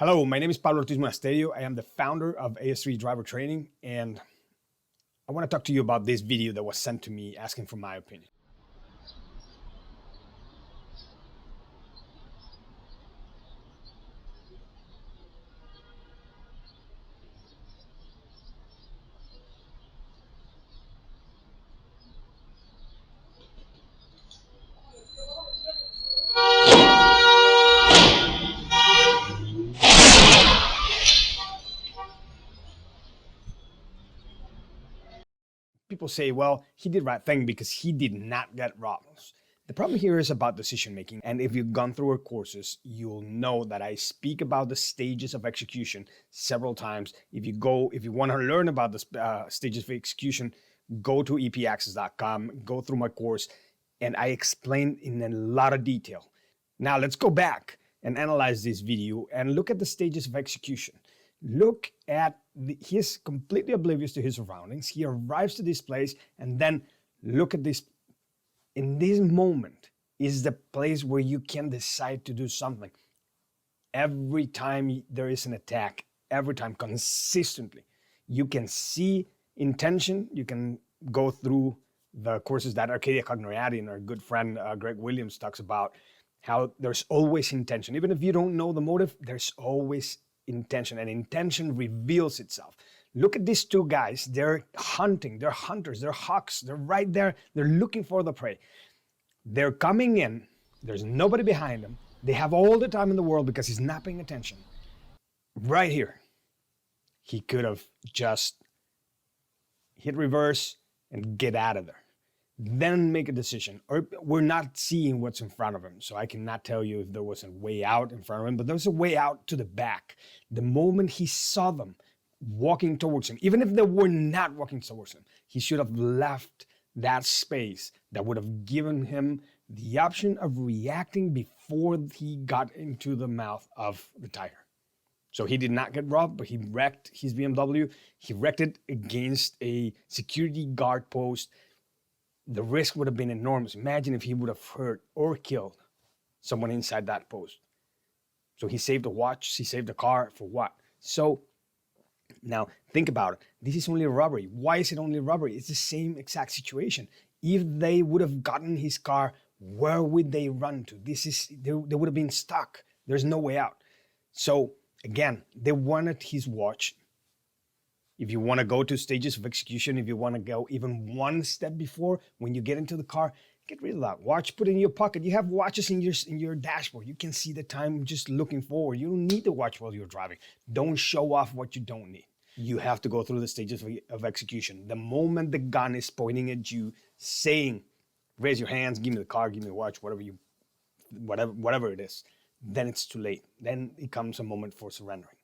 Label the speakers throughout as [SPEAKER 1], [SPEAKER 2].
[SPEAKER 1] Hello, my name is Pablo Ortiz-Monasterio. I am the founder of AS3 Driver Training, and I want to talk to you about this video that was sent to me asking for my opinion. People say, well, he did the right thing because he did not get robbed. The problem here is about decision making, and if you've gone through our courses, you'll know that I speak about the stages of execution several times. If you want to learn about the stages of execution, go to epaccess.com, go through my course, and I explain in a lot of detail. Now let's go back and analyze this video and look at the stages of execution. Look at he's completely oblivious to his surroundings. He arrives to this place, and then look at this. In this moment is the place where you can decide to do something. Every time there is an attack, every time consistently, you can see intention. You can go through the courses that Arcadia Cognoriati and our good friend Greg Williams talks about, how there's always intention. Even if you don't know the motive, there's always intention, and intention reveals itself. Look at these two guys. They're hunting, they're hunters, they're hawks. They're right there. They're looking for the prey. They're coming in. There's nobody behind them. They have all the time in the world because he's not paying attention. Right here, he could have just hit reverse and get out of there. Then make a decision. Or we're not seeing what's in front of him, so I cannot tell you if there was a way out in front of him, but there was a way out to the back. The moment he saw them walking towards him, even if they were not walking towards him, he should have left that space that would have given him the option of reacting before he got into the mouth of the tiger. So he did not get robbed, but he wrecked his BMW. He wrecked it against a security guard post. The risk would have been enormous. Imagine if he would have hurt or killed someone inside that post. So he saved the watch, he saved the car, for what? So now think about it. This is only a robbery. Why is it only a robbery? It's the same exact situation. If they would have gotten his car, where would they run to? They would have been stuck. There's no way out. So again, they wanted his watch. If you want to go to stages of execution, if you want to go even one step before, when you get into the car, get rid of that watch, put it in your pocket. You have watches in your dashboard. You can see the time just looking forward. You don't need the watch while you're driving. Don't show off what you don't need. You have to go through the stages of execution. The moment the gun is pointing at you, saying, raise your hands, give me the car, give me the watch, whatever it is, then it's too late. Then it comes a moment for surrendering.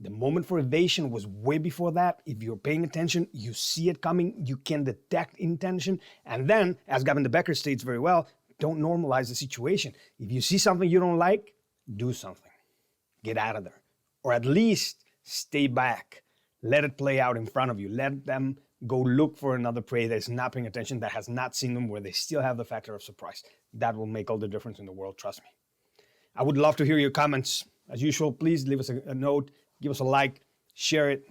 [SPEAKER 1] The moment for evasion was way before that. If you're paying attention, you see it coming, you can detect intention. And then, as Gavin de Becker states very well, don't normalize the situation. If you see something you don't like, do something. Get out of there. Or at least stay back. Let it play out in front of you. Let them go look for another prey that's not paying attention, that has not seen them, where they still have the factor of surprise. That will make all the difference in the world, trust me. I would love to hear your comments. As usual, please leave us a note. Give us a like, share it.